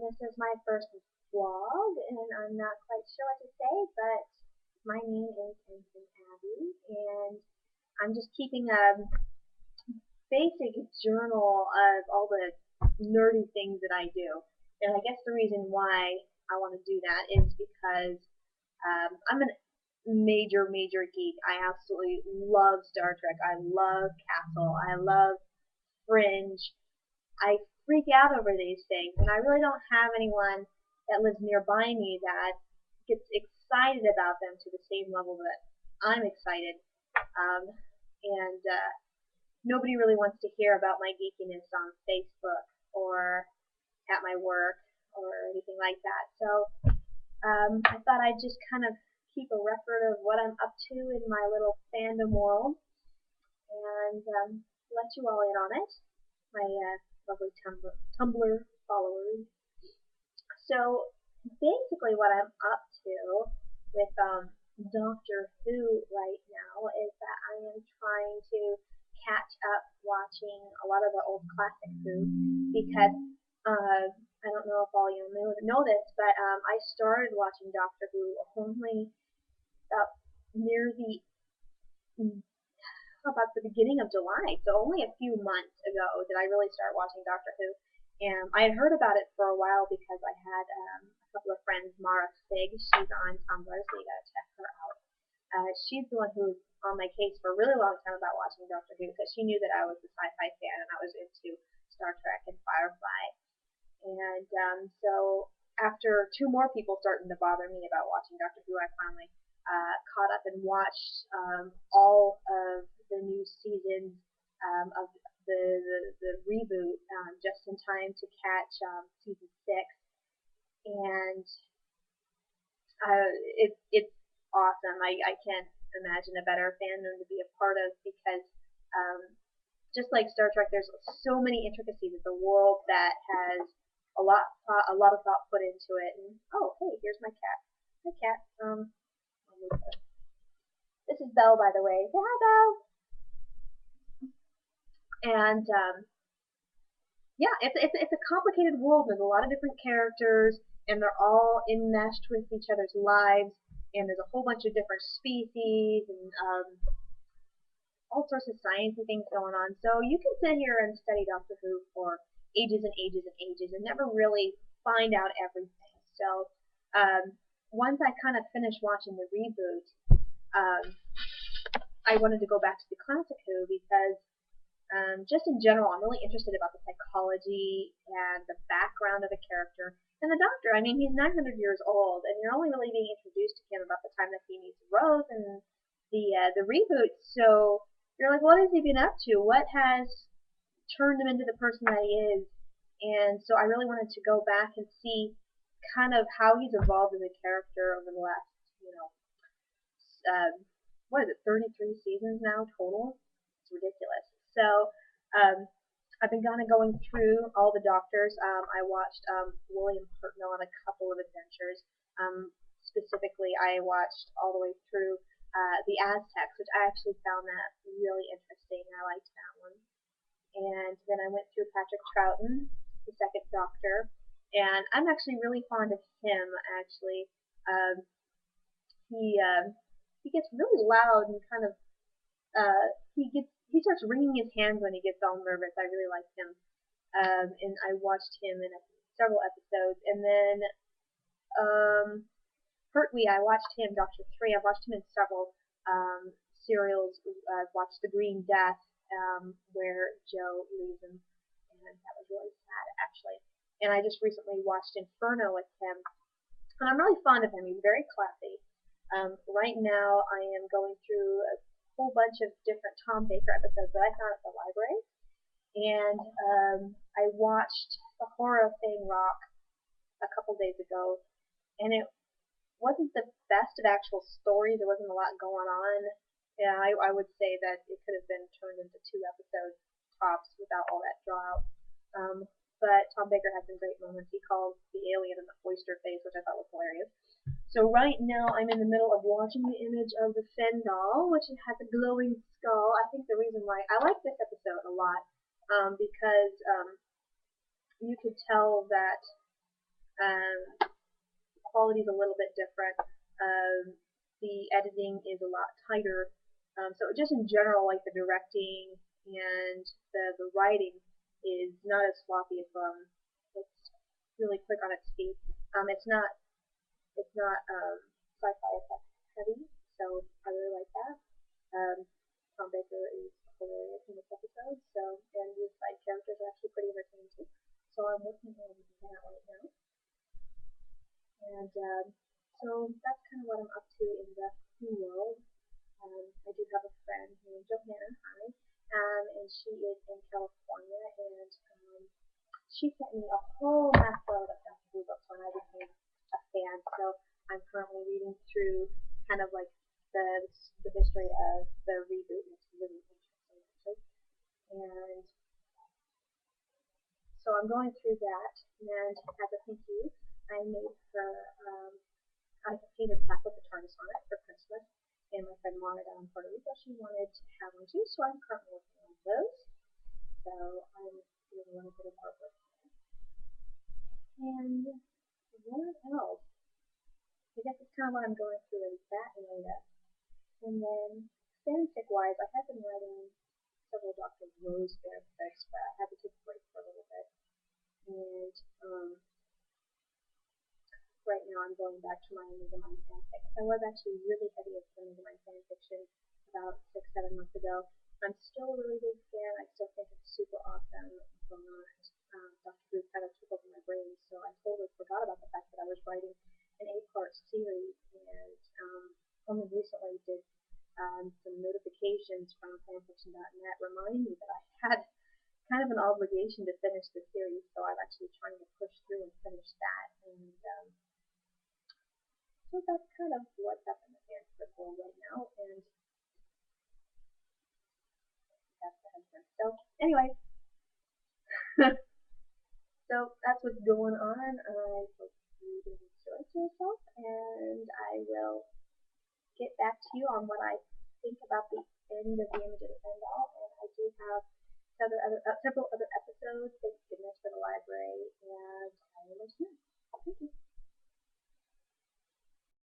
This is my first vlog, and I'm not quite sure what to say, but my name is EnsignAbby, and I'm just keeping a basic journal of all the nerdy things that I do. And I guess the reason why I want to do that is because I'm a major geek. I absolutely love Star Trek. I love Castle. I love Fringe. I freak out over these things, and I really don't have anyone that lives nearby me that gets excited about them to the same level that I'm excited. And nobody really wants to hear about my geekiness on Facebook or at my work or anything like that. So I thought I'd just kind of keep a record of what I'm up to in my little fandom world and let you all in on it. My lovely Tumblr followers. So basically what I'm up to with Doctor Who right now is that I am trying to catch up watching a lot of the old classic Who because I don't know if all you know this, but I started watching Doctor Who only about near the about the beginning of July, so only a few months ago did I really start watching Doctor Who. And I had heard about it for a while because I had a couple of friends, Mara Fig, she's on Tumblr, so you gotta check her out. She's the one who was on my case for a really long time about watching Doctor Who because she knew that I was a sci-fi fan and I was into Star Trek and Firefly. And so after two more people starting to bother me about watching Doctor Who, I finally caught up and watched all of the new seasons of the reboot just in time to catch season 6, and it's awesome. I can't imagine a better fandom to be a part of because just like Star Trek, there's so many intricacies of the world that has a lot of thought put into it. And oh, hey, here's my cat. Hi, cat. This is Belle, by the way. Say hi, Belle. And yeah, it's a complicated world. There's a lot of different characters, and they're all enmeshed with each other's lives. And there's a whole bunch of different species and all sorts of sciencey things going on. So you can sit here and study Doctor Who for ages and ages and ages and never really find out everything. So once I kind of finished watching the reboot, I wanted to go back to the classic Who because just in general, I'm really interested about the psychology and the background of the character. And the Doctor, I mean, he's 900 years old, and you're only really being introduced to him about the time that he meets Rose and the reboot. So you're like, what has he been up to? What has turned him into the person that he is? And so I really wanted to go back and see kind of how he's evolved as a character over the last, what is it, 33 seasons now total? It's ridiculous. So I've been kind of going through all the Doctors. I watched William Hartnell on a couple of adventures. Specifically, I watched all the way through the Aztecs, which I actually found that really interesting. I liked that one. And then I went through Patrick Troughton, the second Doctor, and I'm actually really fond of him. Actually, he gets really loud and kind of he starts wringing his hands when he gets all nervous. I really like him, and I watched him in several episodes. And then Pertwee, I watched him, Doctor 3. I've watched him in several serials. I've watched The Green Death, where Joe leaves him, and that was really sad, actually. And I just recently watched Inferno with him, and I'm really fond of him. He's very classy. Right now, I am going through a whole bunch of different Tom Baker episodes that I found at the library, and I watched The Horror of Fang Rock a couple days ago, and it wasn't the best of actual stories. There wasn't a lot going on. Yeah, I would say that it could have been turned into 2 episodes tops without all that draw out. But Tom Baker had some great moments. He called the alien an oyster face, which I thought was hilarious. So right now I'm in the middle of watching the image of the Fen doll, which has a glowing skull. I think the reason why I like this episode a lot because you could tell that Quality is a little bit different. The editing is a lot tighter. So just in general, like the directing and the writing is not as sloppy as it's really quick on its feet. It's not sci-fi effects heavy, so I really like that. Um, Tom Baker is hilarious in this episode, so and the side characters are actually pretty entertaining too. So I'm working on that right now, and so that's kind of what I'm up to in the Who world. I do have a friend named Johanna, hi, and she is in California, and she sent me a whole mass load of Doctor Who books when I became a fan. So I'm currently reading through kind of like the history of the reboot, and it's really interesting actually. And so I'm going through that, and as a thank you, I made her I painted plaque with the TARDIS on it for Christmas. And my friend Monica in Puerto Rico, she wanted to have one too, so I'm currently working on those. So I'm doing a little bit of artwork. And what else? I guess it's kind of what I'm going through is that area. And then fanfic wise, I have been writing several Dr. Rose fanfics, but I had to take a break for a little bit. And right now I'm going back to my Enigma fanfic. I was actually really heavy into Enigma fanfiction about 6-7 months ago. I'm still a really big fan. I still think it's super awesome, but Dr. Who kind of took over my brain, so I totally forgot about the fact that I was writing an 8-part series, and only recently did some notifications from fanfiction.net remind me that I had kind of an obligation to finish the series, so I'm actually trying to push through and finish that. And so that's kind of what's up in the fanfic world right now, and that's the husband. So anyway, so that's what's going on. I hope you enjoyed yourself, and I will get back to you on what I think about the end of the Image of the End All. And I do have several